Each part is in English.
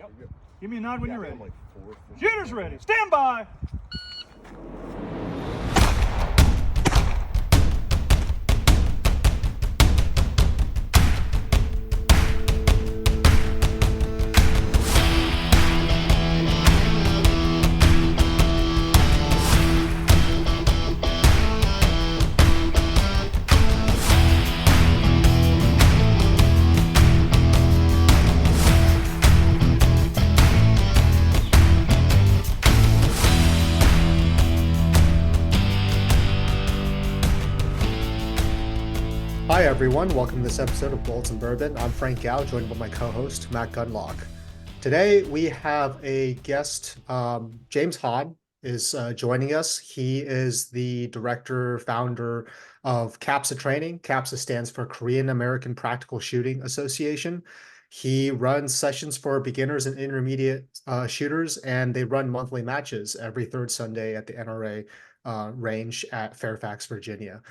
Yep. Give me a nod when you're ready. Like Shooter's ready. Stand by. Hi everyone, welcome to this episode of Bullets and Bourbon. I'm Frank Gao, joined by my co-host Matt Gunlock. Today we have a guest, James Hahn is joining us. He is the director, founder of KAPSA training. KAPSA stands for Korean American Practical Shooting Association. He runs sessions for beginners and intermediate shooters, and they run monthly matches every third Sunday at the NRA range at Fairfax, Virginia.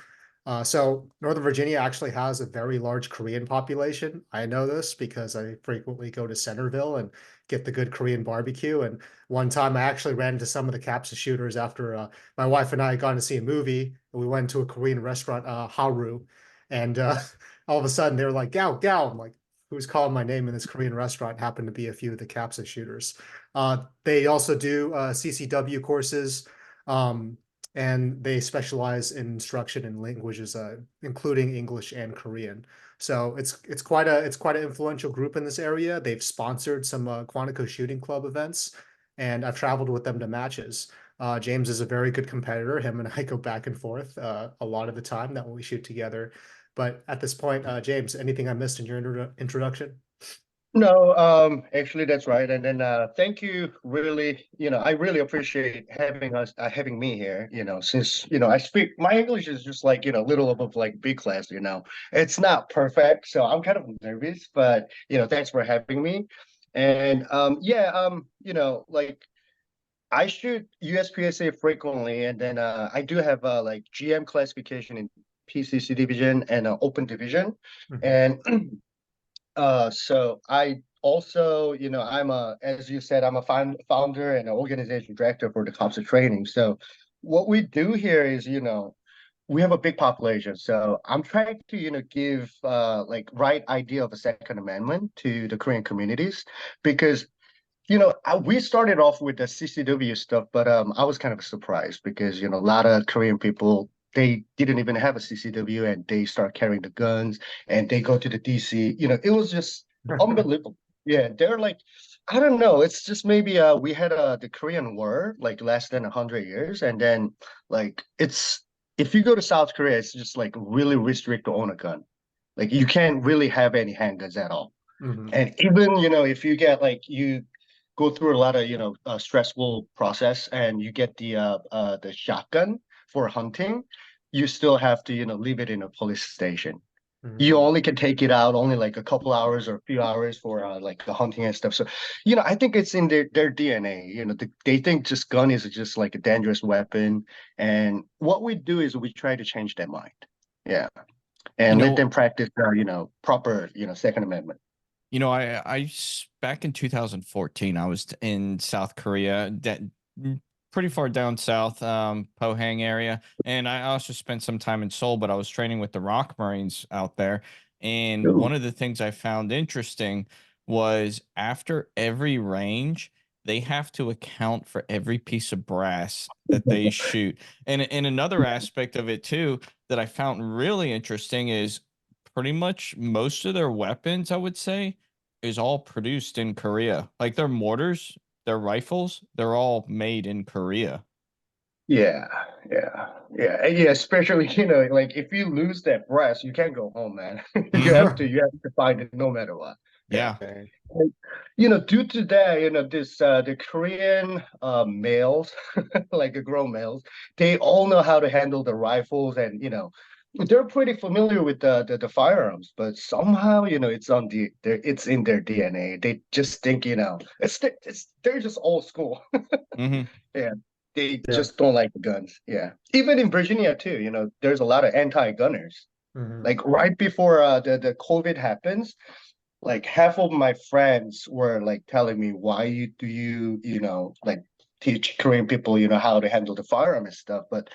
So Northern Virginia actually has a very large Korean population. I know this because I frequently go to Centerville and get the good Korean barbecue. And one time I actually ran into some of the KAPSA shooters after my wife and I had gone to see a movie. And we went to a Korean restaurant, Haru. And all of a sudden they were like, Gao, Gao. I'm like, who's calling my name in this Korean restaurant? Happened to be a few of the KAPSA shooters. They also do CCW courses. And they specialize in instruction in languages, including English and Korean. So it's quite an influential group in this area. They've sponsored some Quantico Shooting Club events, and I've traveled with them to matches. James is a very good competitor. Him and I go back and forth a lot of the time that when we shoot together. But at this point, James, anything I missed in your introduction? No, actually that's right. And then thank you really, I really appreciate having me here, since, I speak, my English is just like, little above like B class, It's not perfect, so I'm kind of nervous, but thanks for having me. And like I shoot USPSA frequently, and then I do have like GM classification in PCC division and open division. And so I also, as you said, I'm a founder and an organization director for the KAPSA training. So what we do here is, we have a big population. So I'm trying to, give like right idea of the Second Amendment to the Korean communities because, we started off with the CCW stuff, but I was kind of surprised because, a lot of Korean people they didn't even have a CCW and they start carrying the guns and they go to the DC. It was just unbelievable. Yeah, they're like, I don't know. It's just maybe we had the Korean War like less than 100 years, and then like it's if you go to South Korea, it's just like really restrict to own a gun. Like you can't really have any handguns at all. And even if you get like you go through a lot of stressful process and you get the shotgun for hunting, you still have to leave it in a police station. You only can take it out only like a couple hours or a few hours for like the hunting and stuff. So I think it's in their DNA. They think just gun is just like a dangerous weapon, and what we do is we try to change their mind. Yeah, and let them practice proper Second Amendment. Back in 2014, I was in South Korea, pretty far down south, Pohang area. And I also spent some time in Seoul, but I was training with the Rock Marines out there. And one of the things I found interesting was after every range, they have to account for every piece of brass that they shoot. And another aspect of it too, that I found really interesting is pretty much most of their weapons, I would say, is all produced in Korea. Like their mortars, their rifles, they're all made in Korea. Yeah. Especially, like if you lose that brass, you can't go home, man. You have to find it no matter what. Yeah. Due to that, this the Korean males, like the grown males, they all know how to handle the rifles, and they're pretty familiar with the firearms, but somehow it's in their DNA. They just think they're just old school. Yeah, they just don't like the guns. Yeah, even in Virginia too. There's a lot of anti-gunners. Like right before the COVID happens, like half of my friends were like telling me, why do you, like teach Korean people, how to handle the firearm and stuff. But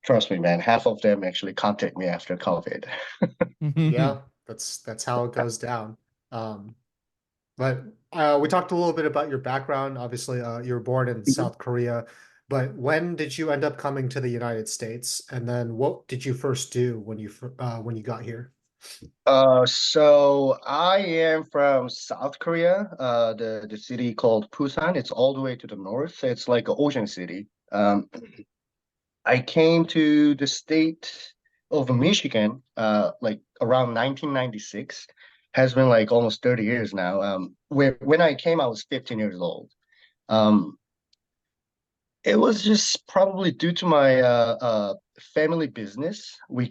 trust me, man, half of them actually contact me after COVID. Yeah, that's how it goes down. Um, but we talked a little bit about your background. Obviously, you were born in South Korea, but when did you end up coming to the United States? And then what did you first do when you got here? So I am from South Korea, the city called Busan. It's all the way to the north. It's like an ocean city. I came to the state of Michigan, like around 1996. Has been like almost 30 years now. When I came, I was 15 years old. Um, it was just probably due to my family business. We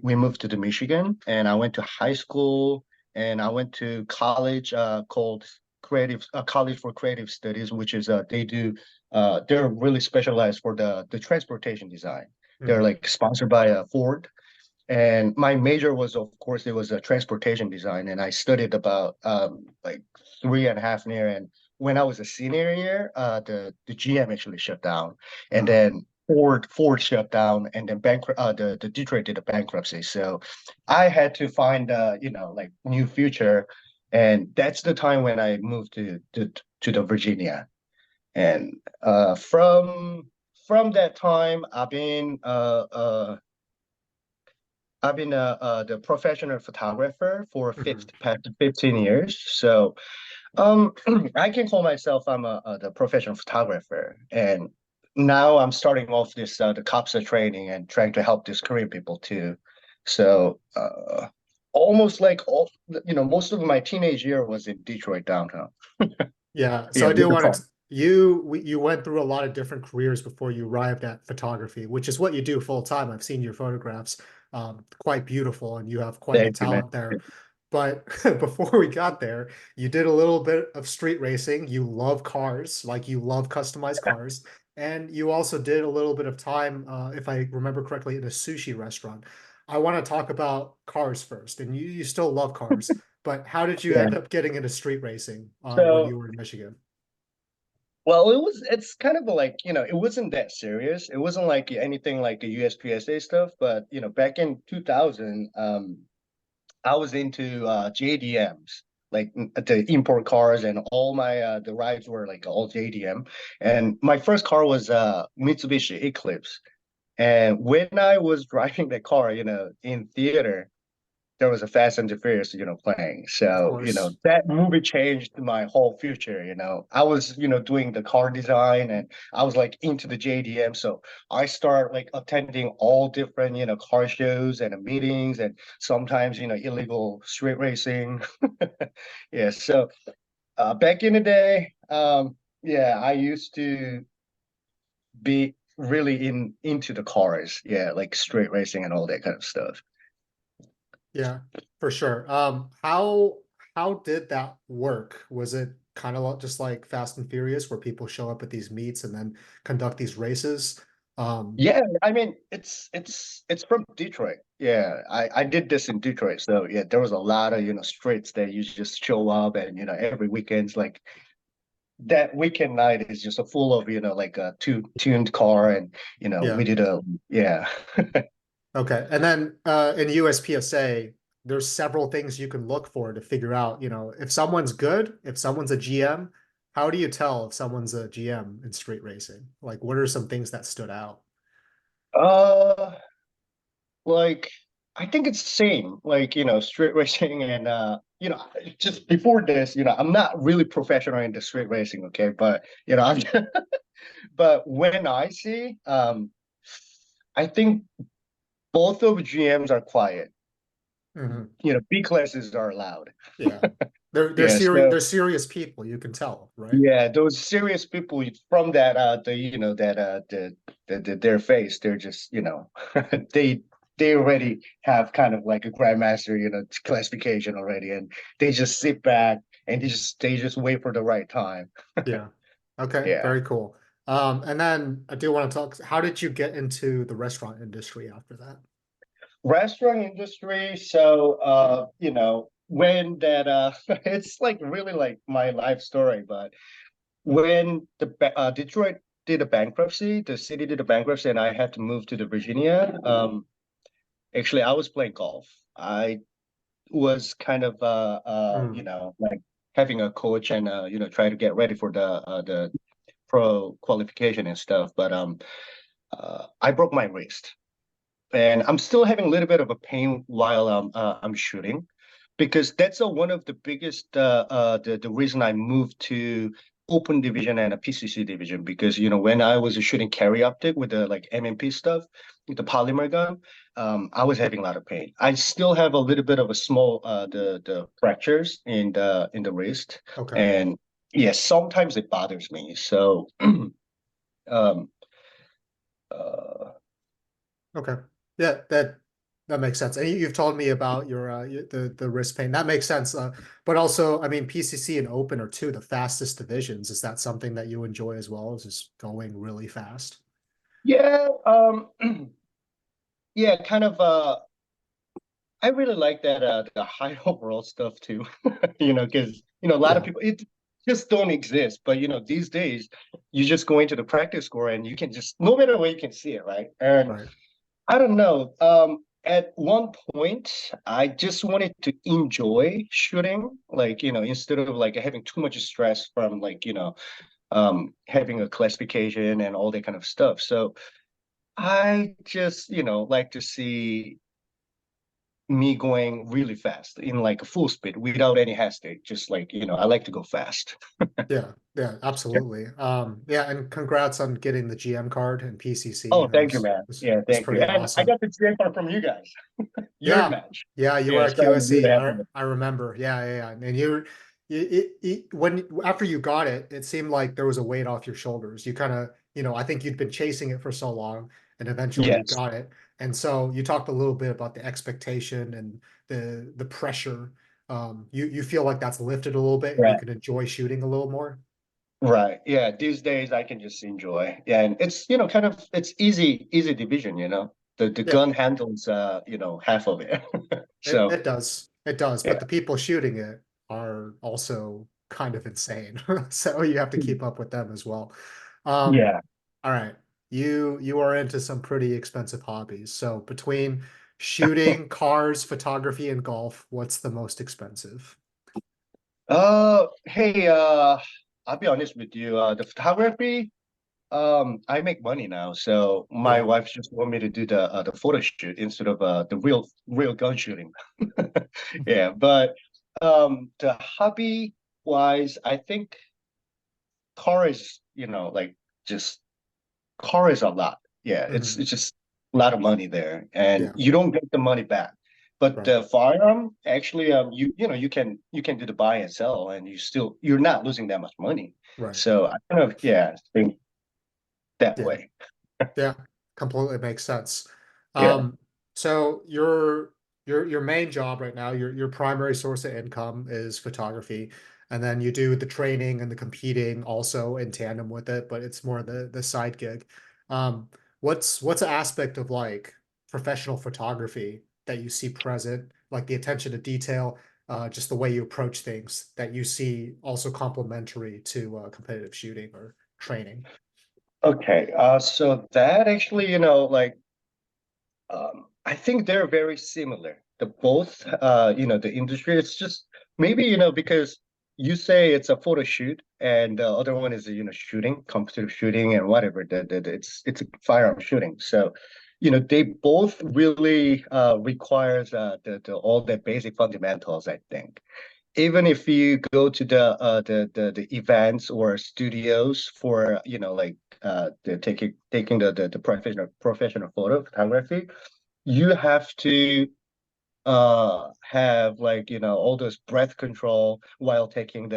moved to the Michigan, and I went to high school, and I went to college called College for Creative Studies, which is they're really specialized for the transportation design. They're Mhm. like sponsored by Ford, and my major was, of course, it was a transportation design, and I studied about like 3.5 year. And when I was a senior year, the GM actually shut down, and Uh-huh. then Ford shut down, and then bankrupt the Detroit did a bankruptcy. So I had to find like new future, and that's the time when I moved to the Virginia, and from that time I've been the professional photographer for Mhm. past 15 years. So I can call myself the professional photographer. And now I'm starting off this the KAPSA training and trying to help these Korean people too. So almost like most of my teenage year was in Detroit downtown. Yeah, so Yeah, I with do the want car. to you went through a lot of different careers before you arrived at photography, which is what you do full time. I've seen your photographs, quite beautiful, and you have quite the Thank you, man. talent there. But before we got there, you did a little bit of street racing. You love cars, like you love customized cars, and you also did a little bit of time, if I remember correctly, in a sushi restaurant. I want to talk about cars first, and you still love cars. But how did you Yeah. end up getting into street racing when So you were in Michigan? well, it's kind of like, it wasn't that serious. It wasn't like anything like the USPSA stuff, but back in 2000, I was into JDMs, like the import cars, and all my the rides were like all JDM. And my first car was Mitsubishi Eclipse. And when I was driving the car, in theater, there was a Fast and the Furious, playing. Of So, course. that movie changed my whole future. I was, doing the car design, and I was like into the JDM. So I start like attending all different, car shows and meetings, and sometimes, illegal street racing. Yeah. So back in the day, yeah, I used to be really into the cars. Yeah, like street racing and all that kind of stuff. Yeah, for sure. How did that work? Was it kind of just like Fast and Furious, where people show up at these meets and then conduct these races? Um, Yeah, I mean it's from Detroit. Yeah, I did this in Detroit. So yeah, there was a lot of streets that you just show up, and every weekend's like that weekend night is just a full of like a tuned car, and we yeah. did a yeah. Okay. And then in USPSA, there's several things you can look for to figure out, if someone's good, if someone's a GM, how do you tell if someone's a GM in street racing? Like, what are some things that stood out? Uh like I think it's the same, like street racing, and just before this, I'm not really professional in the street racing, okay, but I'm but when I see I think both of GMs are quiet. Mhm. B classes are allowed. Yeah. They're Yeah, serious so they're serious people, you can tell, right? yeah, those serious people from that their face, they're just they they already have kind of like a grandmaster classification already, and they just sit back and they just wait for the right time. Yeah. Okay, Yeah. very cool. And then I do want to talk, how did you get into the restaurant industry after that? Restaurant industry. So, when that it's like really like my life story, but when Detroit did a bankruptcy, the city did a bankruptcy, and I had to move to the Virginia. Actually, I was playing golf. I was kind of Mm, like having a coach and try to get ready for the pro qualification and stuff. But I broke my wrist, and I'm still having a little bit of a pain while I'm shooting, because that's one of the biggest the reason I moved to open division and a PCC division, because when I was shooting carry optic with the like MMP stuff with the polymer gun, I was having a lot of pain. I still have a little bit of a small the fractures in the wrist, okay. and yes, sometimes it bothers me. So um uh Okay. Yeah, that makes sense. And you've told me about your the wrist pain. That makes sense. But also, I mean, PCC and Open are two of the fastest divisions. Is that something that you enjoy as well? Is just going really fast? yeah, yeah, kind of I really like that the high overall stuff too. Because a lot of Yeah, people it just don't exist. But these days you just go into the practice score and you can just no matter where you can see it, right? And right. I don't know. At one point, I just wanted to enjoy shooting, like instead of like having too much stress from like having a classification and all that kind of stuff. So I just like to see me going really fast in like a full speed without any hesitate. Just like, I like to go fast. Yeah, yeah, absolutely. Yeah, and congrats on getting the GM card and PCC. Oh, That thank you, was man. was, Yeah, was thank you. pretty And I awesome. got the GM card from you guys, your Yeah, match. yeah, you were Yeah, at so I was really QSC. happy I with I remember. Yeah, yeah, yeah. And when after you got it, it seemed like there was a weight off your shoulders. You kind of, I think you'd been chasing it for so long, and it. eventually you Yes, got it. And so you talked a little bit about the expectation and the pressure. You feel like that's lifted a little bit, and you right, can enjoy shooting a little more. right. Yeah, these days I can just enjoy. Yeah, and it's, kind of it's easy division. The Yeah, gun handles half of it. it So it does. It does. But yeah. the people shooting it are also kind of insane. So you have to keep up with them as well. Um, Yeah. all right. You are into some pretty expensive hobbies. So between shooting, cars, photography, and golf, what's the most expensive? Hey, I'll be honest with you. The photography, I make money now, so my Yeah. wife just want me to do the photo shoot instead of the real gun shooting. Yeah, but the hobby wise, I think car is, like just car is a lot. Yeah, it's Mhm. it's just a lot of money there, and Yeah. you don't get the money back. But Right. the firearm, actually, you can do the buy and sell, and you're not losing that much money. Right. So I kind of think that Yeah. way. Yeah, completely makes sense. Yeah. So your main job right now, your primary source of income is photography, and then you do the training and the competing also in tandem with it, but it's more the side gig. Um, what's an aspect of like professional photography that you see present, like the attention to detail, just the way you approach things that you see also complementary to competitive shooting or training? Okay. So that actually, like I think they're very similar. The both, the industry. It's just maybe, because you say it's a photo shoot, and the other one is, shooting, competitive shooting, and whatever. It's a firearm shooting. So, they both really requires the all the basic fundamentals, I think. Even if you go to the events or studios for like the taking the professional photo photography, you have to have like all those breath control while taking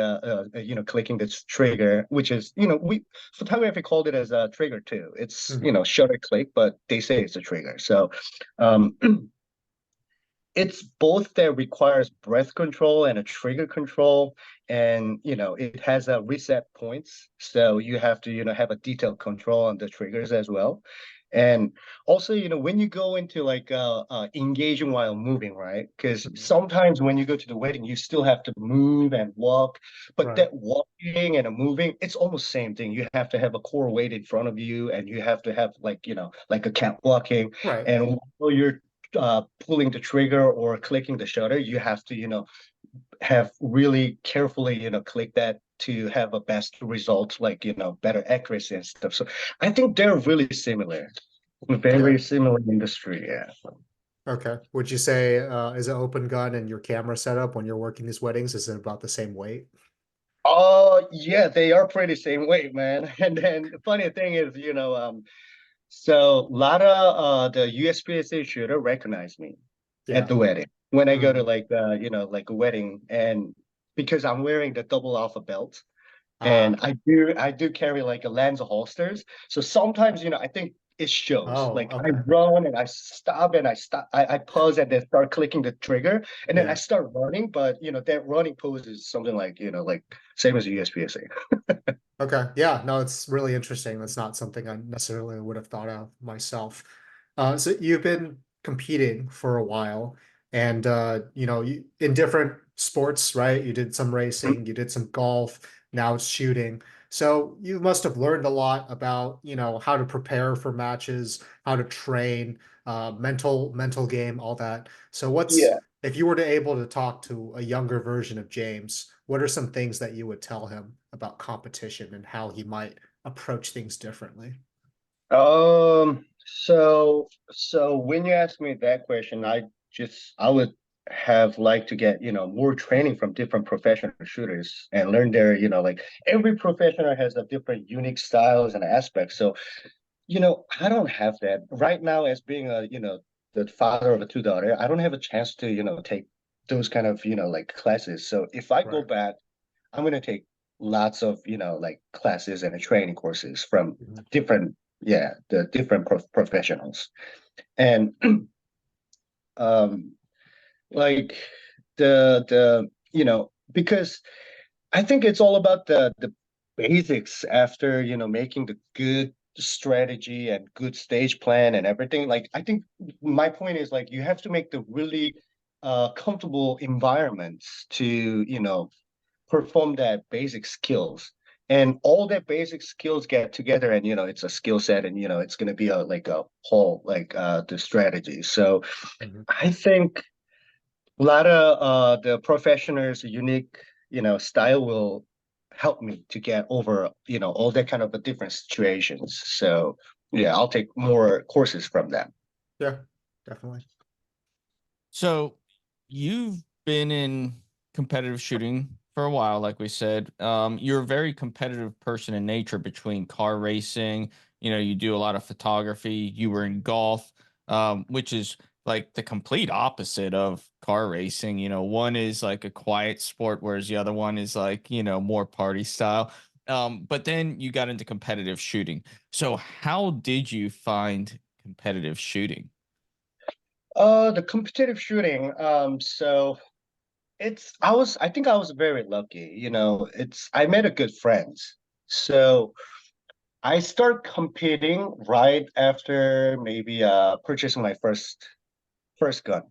clicking this trigger, which is we photography called it as a trigger too. It's Mhm. shutter click, but they say it's a trigger. So um it's both that requires breath control and a trigger control, and it has a reset points, so you have to have a detailed control on the triggers as well. And also, when you go into like engaging while moving, right? Because sometimes when you go to the wedding, you still have to move and walk, but Right. that walking and moving, it's almost same thing. You have to have a core weight in front of you, and you have to have like, like a cat walking. Right. And while you're pulling the trigger or clicking the shutter, you have to, have really carefully, click that to have a best result, like, better accuracy and stuff. So I think they're really similar, Yeah. very similar industry. Yeah. Okay. Would you say is an open gun and your camera setup when you're working these weddings, is it about the same weight? Oh, yeah, they are pretty same weight, man. And then the funny thing is, so a lot of the USPSA shooter recognize me at Yeah. the wedding when I go to Mm. like like a wedding, and because I'm wearing the double alpha belt. And Ah. I do carry like a lens of holsters. So sometimes, I think it shows. Oh, Like I okay. run and I stop and I pause and then start clicking the trigger and then I Yeah. start running. But that running pose is something like, like same as a USPSA. Okay. Yeah. No, it's really interesting. That's not something I necessarily would have thought of myself. So you've been competing for a while, and in different sports, right? You did some racing, you did some golf, now it's shooting. So you must have learned a lot about, how to prepare for matches, how to train, mental game, all that. So Yeah. if you were to able to talk to a younger version of James, what are some things that you would tell him about competition and how he might approach things differently? So when you ask me that question, I would have liked to get, more training from different professional shooters and learn their, like every professional has a different unique styles and aspects. So, I don't have that right now as being the father of a two daughter. I don't have a chance to, take those kind of, like classes. So if I go Right. back, I'm going to take lots of, like classes and training courses from Mhm. different, yeah, the different professionals. And um, like because I think it's all about the basics after, making the good strategy and good stage plan and everything. Like I think my point is like you have to make the really comfortable environments to, perform that basic skills. And all that basic skills get together and it's a skill set and it's gonna be a like a whole like the strategy. So Mhm. I think a lot of the professionals' unique, style will help me to get over, all that kind of different situations. So yeah, I'll take more courses from them. Yeah, definitely. So you've been in competitive shooting for a while, like we said. You're a very competitive person in nature between car racing. You do a lot of photography. You were in golf, which is like the complete opposite of car racing. One is like a quiet sport, whereas the other one is like, more party style. But then you got into competitive shooting. So how did you find competitive shooting? The competitive shooting. So I think I was very lucky, I met a good friends. So I start competing right after maybe purchasing my first gun.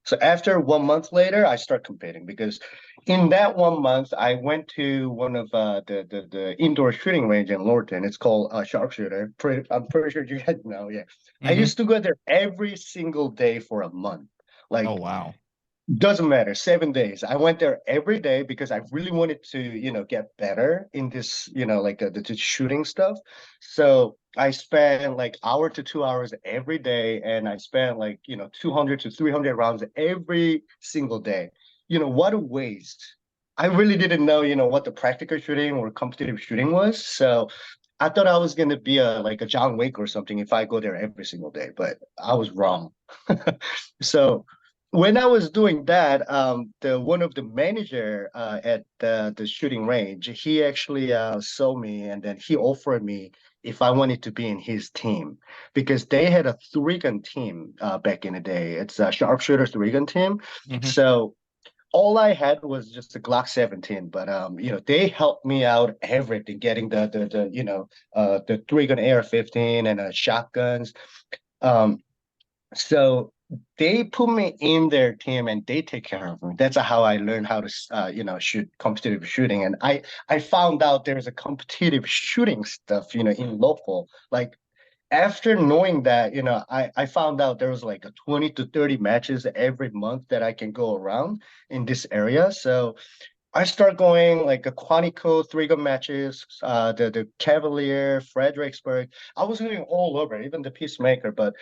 So after 1 month later, I start competing because in that 1 month, I went to one of the indoor shooting range in Lorton. It's called Sharpshooter. I'm pretty sure you guys know. Yeah, I Hmm. used to go there every single day for a month. Oh, Like wow. doesn't matter, 7 days. I went there every day because I really wanted to, get better in this, like the shooting stuff. So I spent like hour to 2 hours every day, and I spent like 200 to 300 rounds every single day. What a waste. I really didn't know, what the practical shooting or competitive shooting was. So I thought I was gonna be like a John Wick or something if I go there every single day, but I was wrong. So when I was doing that, the one of the manager at the shooting range, he actually saw me and then he offered me if I wanted to be in his team because they had a three gun team back in the day. It's a sharpshooter three gun team. Hmm. So all I had was just a Glock 17, but they helped me out everything, getting the 3-gun AR-15 and shotguns. Um, so they put me in their team and they take care of me. That's how I learned how to shoot competitive shooting. And I found out there's a competitive shooting stuff, in local. Like after knowing that, I found out there was like a 20 to 30 matches every month that I can go around in this area. So I start going like a Quantico 3-gun matches, the Cavalier, Fredericksburg. I was going all over, even the Peacemaker. But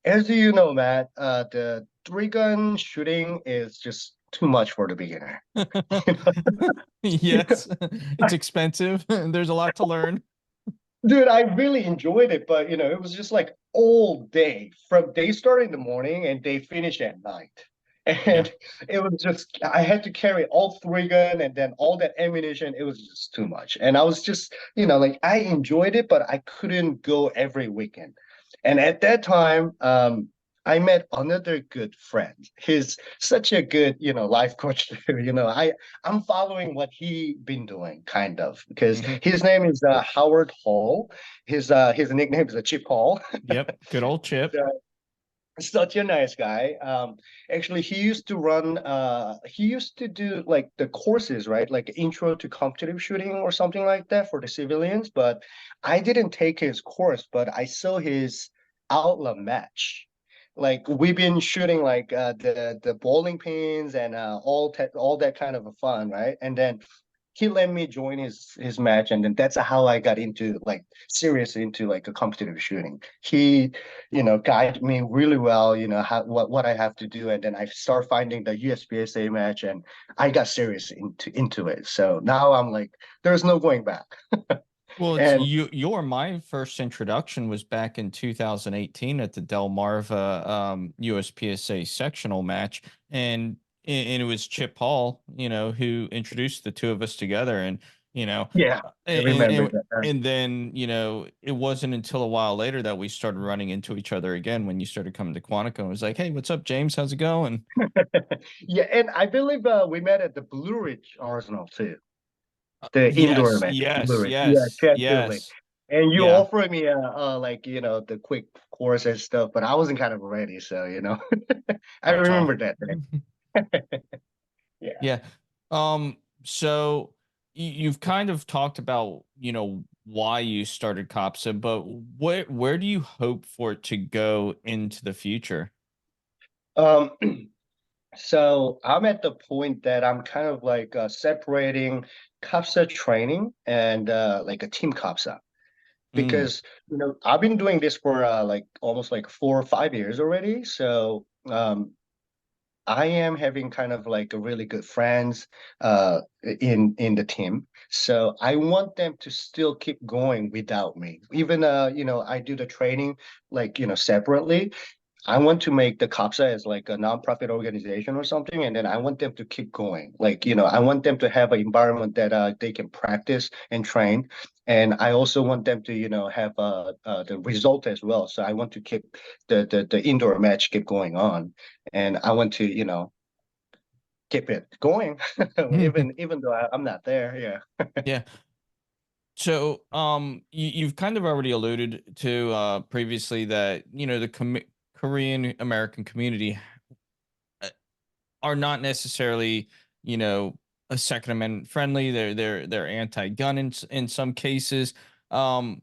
as you know, Matt, the 3-gun shooting is just too much for the beginner. Yes, it's expensive. There's a lot to learn. Dude, I really enjoyed it, but it was just like all day. From they start in the morning and they finish at night. Yeah. And it was just I had to carry all 3-gun and then all that ammunition. It was just too much. And I was just, like I enjoyed it, but I couldn't go every weekend. And at that time, I met another good friend. He's such a good, life coach. I'm following what he been doing, kind of, because Hmm. his name is Howard Hall. His nickname is Chip Hall. Yep. Good old Chip. Such a nice guy. Actually, he used to do like the courses, right? Like intro to competitive shooting or something like that for the civilians. But I didn't take his course, but I saw his outlet match. Like we've been shooting like the bowling pins and all that kind of a fun, right? And then he let me join his match, and then that's how I got into like seriously into like a competitive shooting. He, guided me really well, how what I have to do, and then I start finding the USPSA match, and I got serious into it. So now I'm like, there's no going back. Well, it's And my first introduction was back in 2018 at the Delmarva USPSA sectional match, and it was Chip Hall, who introduced the two of us together, and you know, yeah, I and remember and, that. and then it wasn't until a while later that we started running into each other again when you started coming to Quantico. It was like, hey, what's up, James? How's it going? Yeah, and I believe we met at the Blue Ridge Arsenal too. The indoor Yes, match, Blue yes, Ridge. Yeah, yes, Chad Dooley. yes, And you yeah. offered me like the quick course and stuff, but I wasn't kind of ready, so I Oh, it's all. remember that day. Yeah. Yeah. So you've kind of talked about, why you started COPSA, but where do you hope for it to go into the future? Um, so I'm at the point that I'm kind of like separating CAPSA training and like a team CAPSA Mm, because I've been doing this for like almost like 4 or 5 years already. So I am having kind of like a really good friends in the team. So I want them to still keep going without me. Even I do the training like separately. I want to make the CAPSA as like a nonprofit organization or something, and then I want them to keep going. Like, I want them to have an environment that they can practice and train. And I also want them to, have the result as well. So I want to keep the indoor match keep going on, and I want to, keep it going, even though I'm not there. Yeah. yeah. So, you've kind of already alluded to previously that the Korean American community uh, are not necessarily you know a Second Amendment friendly. They're anti-gun in some cases. Um,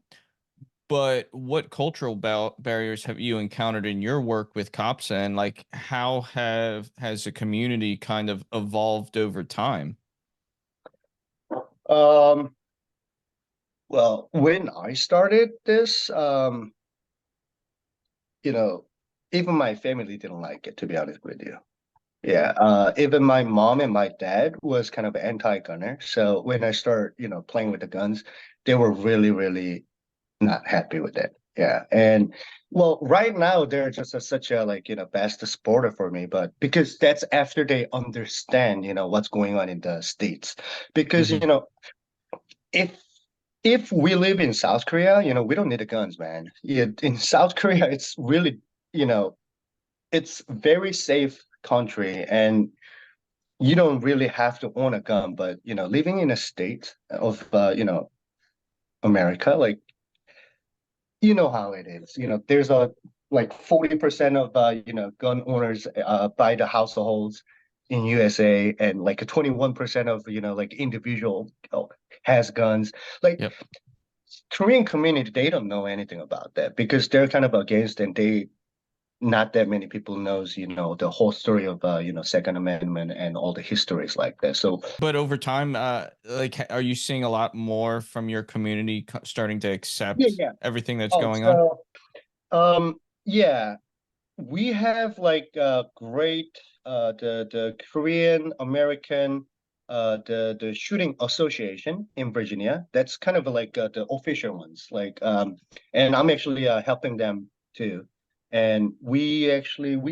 but what cultural barriers have you encountered in your work with COPSA, and like how has the community kind of evolved over time? Um, well, when I started this, you know, even my family didn't like it, to be honest with you. Yeah, even my mom and my dad was kind of anti-gunner. So when I start, playing with the guns, they were really, really not happy with it. Yeah, and well, right now they're just such a like best supporter for me, but because that's after they understand what's going on in the states. Because Hmm. if if we live in South Korea, we don't need the guns, man. Yeah, in South Korea, it's really, it's very safe country, and you don't really have to own a gun, but living in a state of America, like you know how it is. There's a like 40% of gun owners by the households in USA, and like a 21% of like individual has guns. Like Yep. Korean community, they don't know anything about that because they're kind of against, and they not that many people knows the whole story of Second Amendment and all the histories like that. So But over time, like, are you seeing a lot more from your community starting to yeah, accept yeah. everything that's Oh, going on? so yeah, we have like great the Korean American the shooting association in Virginia. That's kind of like the official ones. Like and I'm actually helping them too. And we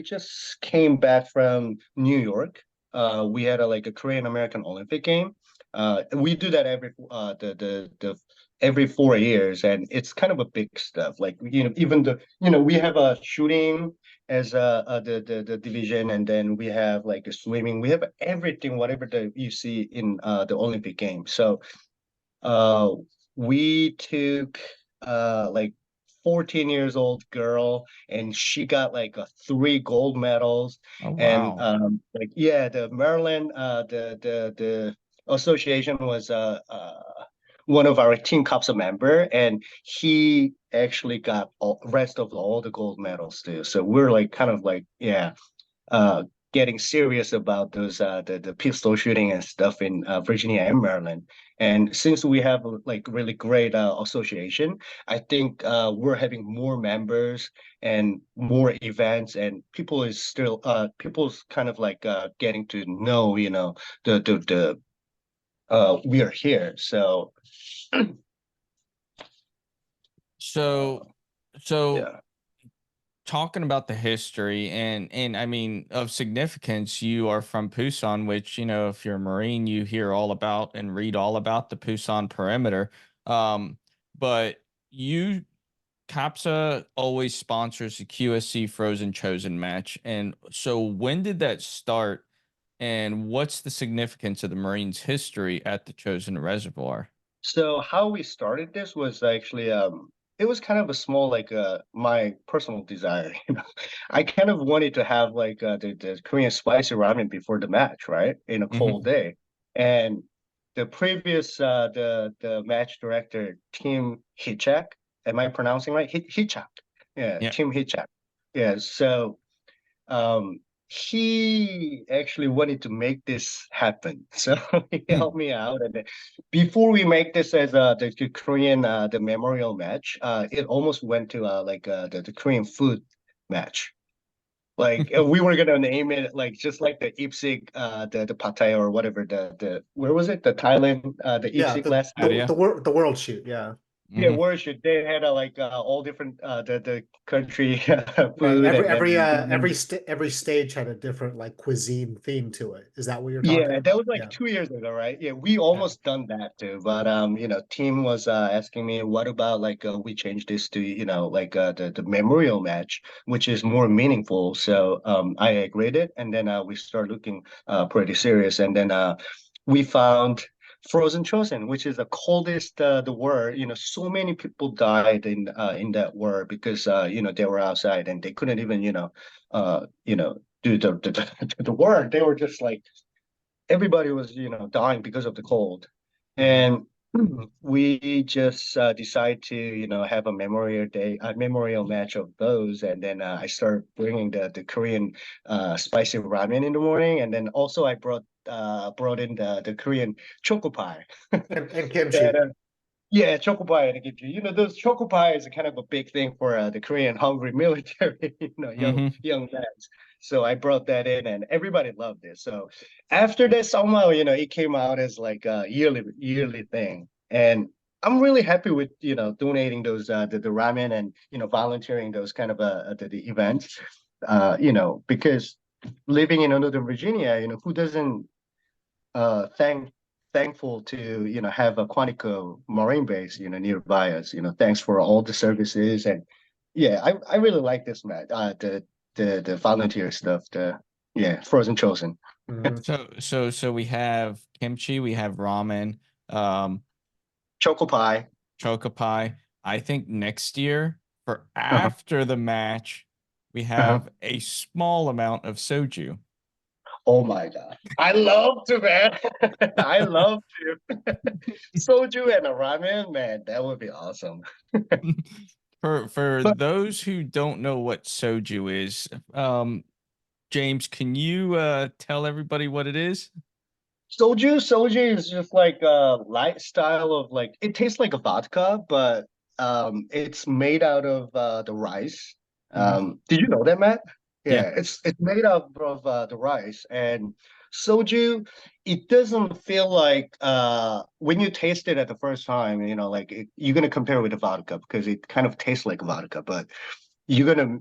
just came back from New York. We had like a Korean American Olympic game. We do that every every 4 years, and it's kind of a big stuff. Like even we have a shooting as the division, and then we have like a swimming. We have everything, whatever you see in the Olympic Games. So uh, we took like 14 years old girl, and she got like three gold medals. Oh, And wow. like yeah, the Maryland the association was one of our team KAPSA member, and he actually got all rest of all the gold medals too. So we're like kind of like yeah, uh getting serious about those the pistol shooting and stuff in Virginia and Maryland. And since we have like really great association, I think we're having more members and more events, and people's kind of like getting to know the we are here. So uh, So, so yeah. talking about the history and I mean of significance, you are from Pusan, which if you're a Marine, you hear all about and read all about the Pusan perimeter. Um, but you CAPSA always sponsors the QSC Frozen Chosin match, and so when did that start, and what's the significance of the Marines' history at the Chosin Reservoir? So how we started this was actually it was kind of a small like my personal desire, I kind of wanted to have like the Korean spicy ramen before the match, right? In a cold Hmm. day. And the previous the match director, Tim Hichak, am I pronouncing right? Hichak. Yeah, Yeah. Tim Hichak. Yeah, so um he actually wanted to make this happen, so he helped me out. And then before we make this as the Korean the memorial match, it almost went to like the Korean food match. Like we were gonna name it like just like the Ipsig the pad thai or whatever the where was it, the Thailand the Yeah, Ipsig last Out time. of you. the world shoot. Yeah, Yeah, Hmm. worship. They had like all different the country right. food, and then Every stage had a different like cuisine theme to it. Is that what you're talking yeah, that was about? like Yeah, 2 years ago, right? Yeah, we yeah. almost done that too, but team was asking me, what about like we change this to like the memorial match, which is more meaningful. So I agreed it, and then we start looking pretty serious, and then we found Frozen Chosin, which is the coldest the war. So many people died in that war because they were outside and they couldn't even do the war. They were just like everybody was dying because of the cold. Mhm. And we just decide to have a memorial match of those. And then I start bringing the Korean spicy ramen in the morning, and then also I brought in the Korean choco pie. And that kimchi. Yeah, choco pie and kimchi. Those choco pie is kind of a big thing for the Korean hungry military, Hmm. young lads. So I brought that in, and everybody loved it. So after that, somehow, it came out as like a yearly thing, and I'm really happy with donating those the ramen, and volunteering those kind of the events, because living in Northern Virginia, who doesn't thankful to have a Quantico Marine base nearby us. Thanks for all the services. And yeah, I really like this, Matt. The volunteer stuff. The Yeah, Frozen Chosen. Mhm. So we have kimchi, we have ramen, um, Choco pie. choco pie. I think next year for Uh-huh. after the match, we Uh-huh. have a small amount of soju. Oh my God. I love to, man. I love to. Soju and a ramen, man, that would be awesome. For But those who don't know what soju is, James, can you tell everybody what it is? soju is just like a light style of like it tastes like a vodka, but it's made out of the rice. Mhm. Did you know that, Matt? Yeah. Yeah, it's made out of the rice and soju. It doesn't feel like when you taste it at the first time, like you're gonna compare it with the vodka because it kind of tastes like vodka, but you're gonna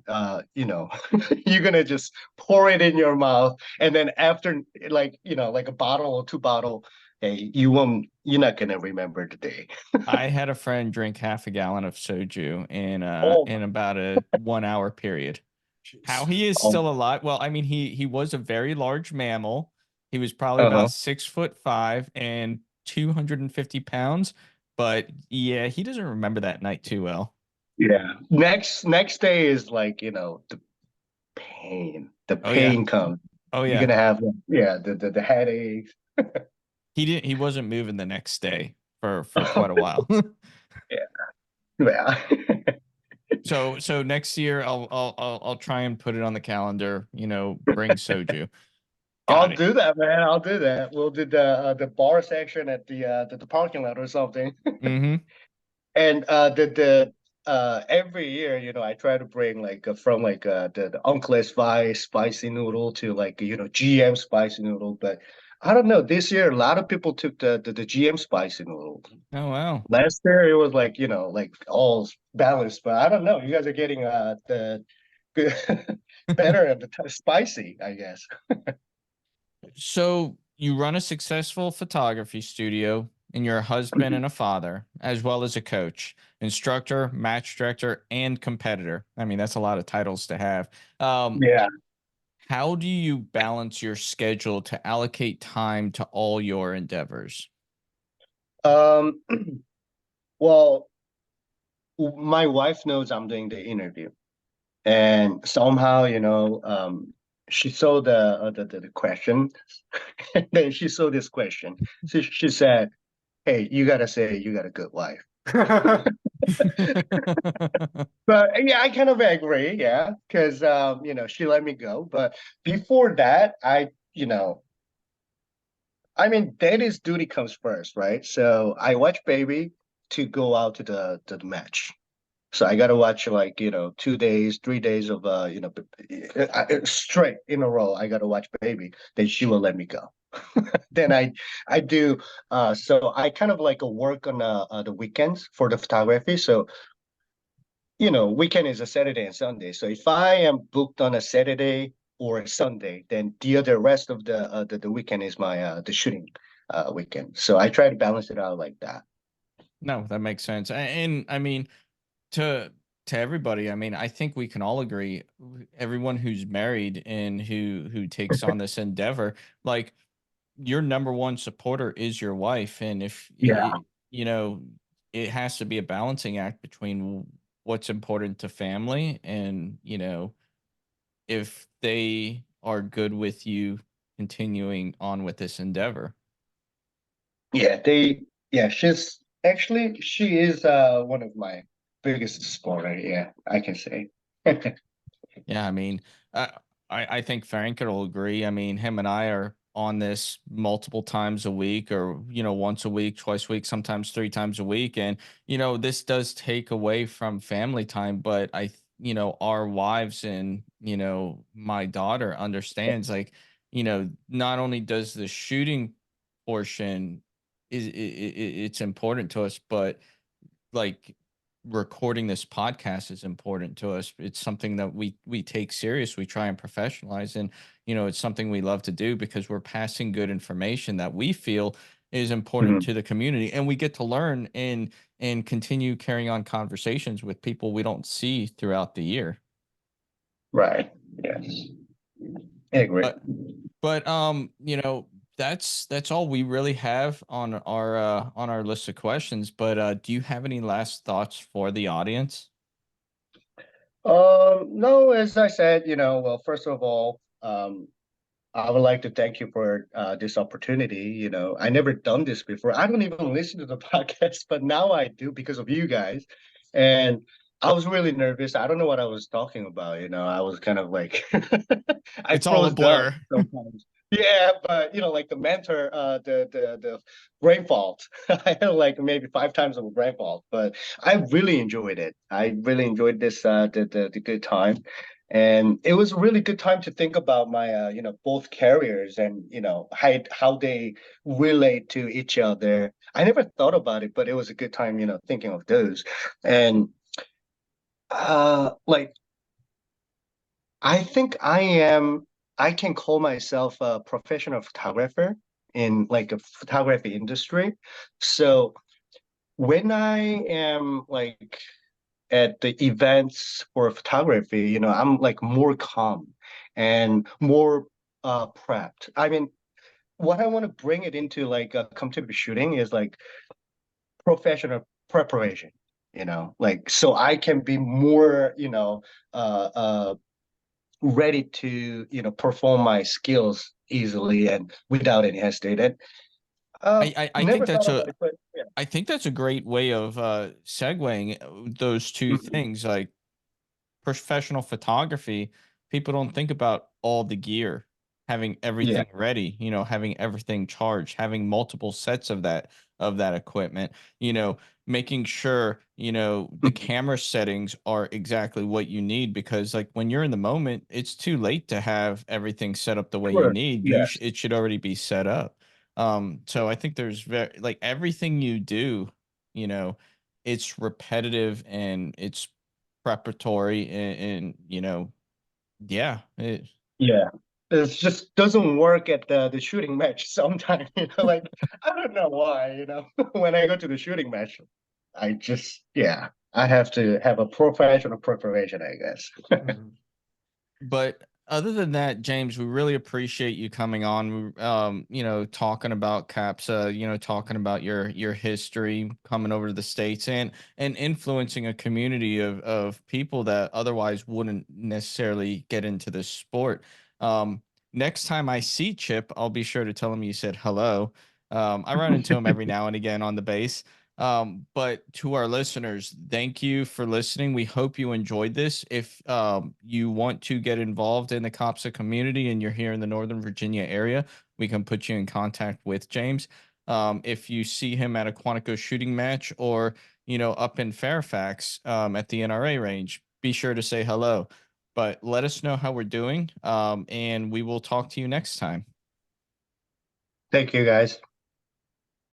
you're gonna just pour it in your mouth and then after like like a bottle or two bottle, hey, you're not gonna remember the day. I had a friend drink half a gallon of soju Oh my. in about a 1 hour period. How Jeez. he is Oh, still alive? Well, I mean, he was a very large mammal. He was probably uh-huh. about 6'5" and 250 pounds. But yeah, he doesn't remember that night too well. Yeah, next day is like the Oh yeah. pain comes. Oh You're yeah. gonna have the headaches. He wasn't moving the next day for quite a while. Yeah, yeah. So next year I'll try and put it on the calendar, bring soju. I'll Got it. do that, man. I'll do that. We'll do the bar section at the parking lot or something. Mm-hmm. And the every year, I try to bring like from like the Uncle Spice spicy noodle to like GM spicy noodle. But I don't know. This year, a lot of people took the GM spicy noodle. Oh wow. Last year, it was like like all balanced. But I don't know. You guys are getting the good, better at the spicy, I guess. So you run a successful photography studio, and you're a husband and a father, as well as a coach, instructor, match director, and competitor. I mean, that's a lot of titles to have. Yeah. How do you balance your schedule to allocate time to all your endeavors? Um. Well, my wife knows I'm doing the interview. And somehow, she saw the question, and then she saw this question. So she said, "Hey, you gotta say you got a good wife." But yeah, I kind of agree, yeah, because she let me go. But before that, I mean, daddy's duty comes first, right? So I watch baby to go out to the match. So I got to watch like, 2 days, 3 days of, straight in a row. I got to watch baby. Then she will let me go. Then I do. So I kind of like work on the weekends for the photography. So, weekend is a Saturday and Sunday. So if I am booked on a Saturday or a Sunday, then the other rest of the weekend is my the shooting weekend. So I try to balance it out like that. No, that makes sense. And I mean, to to everybody, I mean, I think we can all agree, everyone who's married and who takes on this endeavor, like your number one supporter is your wife, and if Yeah. you know, it has to be a balancing act between what's important to family and, if they are good with you continuing on with this endeavor. Yeah, she is one of my biggest supporter, yeah, I can say. Yeah, I mean, uh, I think Frank will agree. I mean, him and I are on this multiple times a week, or once a week, twice a week, sometimes 3 times a week, and this does take away from family time. But our wives and my daughter understands, like, not only does the shooting portion it's important to us, but like recording this podcast is important to us. It's something that we take serious. We try and professionalize, and it's something we love to do because we're passing good information that we feel is important Mhm. to the community, and we get to learn and continue carrying on conversations with people we don't see throughout the year. Right, yes, I agree. But that's all we really have on our list of questions. But do you have any last thoughts for the audience? No, as I said, well, first of all, I would like to thank you for this opportunity. I never done this before. I don't even listen to the podcast, but now I do because of you guys. And I was really nervous. I don't know what I was talking about. I was kind of like I It's all a froze up blur. sometimes. Yeah, but like the mentor, the brain fault. I had like maybe 5 times of a brain fault, but I really enjoyed it. I really enjoyed this the good time. And it was a really good time to think about my both carriers and how they relate to each other. I never thought about it, but it was a good time thinking of those. And like I think I can call myself a professional photographer in like a photography industry. So when I am like at the events for photography, I'm like more calm and more prepped. I mean, what I want to bring it into like competitive shooting is like professional preparation, like so I can be more, ready to, perform my skills easily and without any hesitation. And I never think thought that's about it, but yeah. I think that's a great way of segueing those two Mhm. things. Like professional photography, people don't think about all the gear, having Yeah. everything ready, having everything charged, having multiple sets of that equipment, making sure, the Mhm. camera settings are exactly what you need because like when you're in the moment, it's too late to have everything set up the way you Sure. need. Yes. It should already be set up. So I think there's very like everything you do, you know, it's repetitive and it's preparatory and yeah Yeah. It just doesn't work at the shooting match sometimes, like I don't know why, when I go to the shooting match, yeah, I have to have a professional preparation, I guess. Mhm. but other than that, James, we really appreciate you coming on, talking about CAPSA, talking about your history coming over to the States and influencing a community of people that otherwise wouldn't necessarily get into this sport. Next time I see Chip, I'll be sure to tell him you said hello. I run into him every now and again on the base. But to our listeners, thank you for listening. We hope you enjoyed this. If you want to get involved in the COPSA community and you're here in the Northern Virginia area, we can put you in contact with James. If you see him at a Quantico shooting match or, up in Fairfax at the NRA range, be sure to say hello. But let us know how we're doing, and we will talk to you next time. Thank you, guys.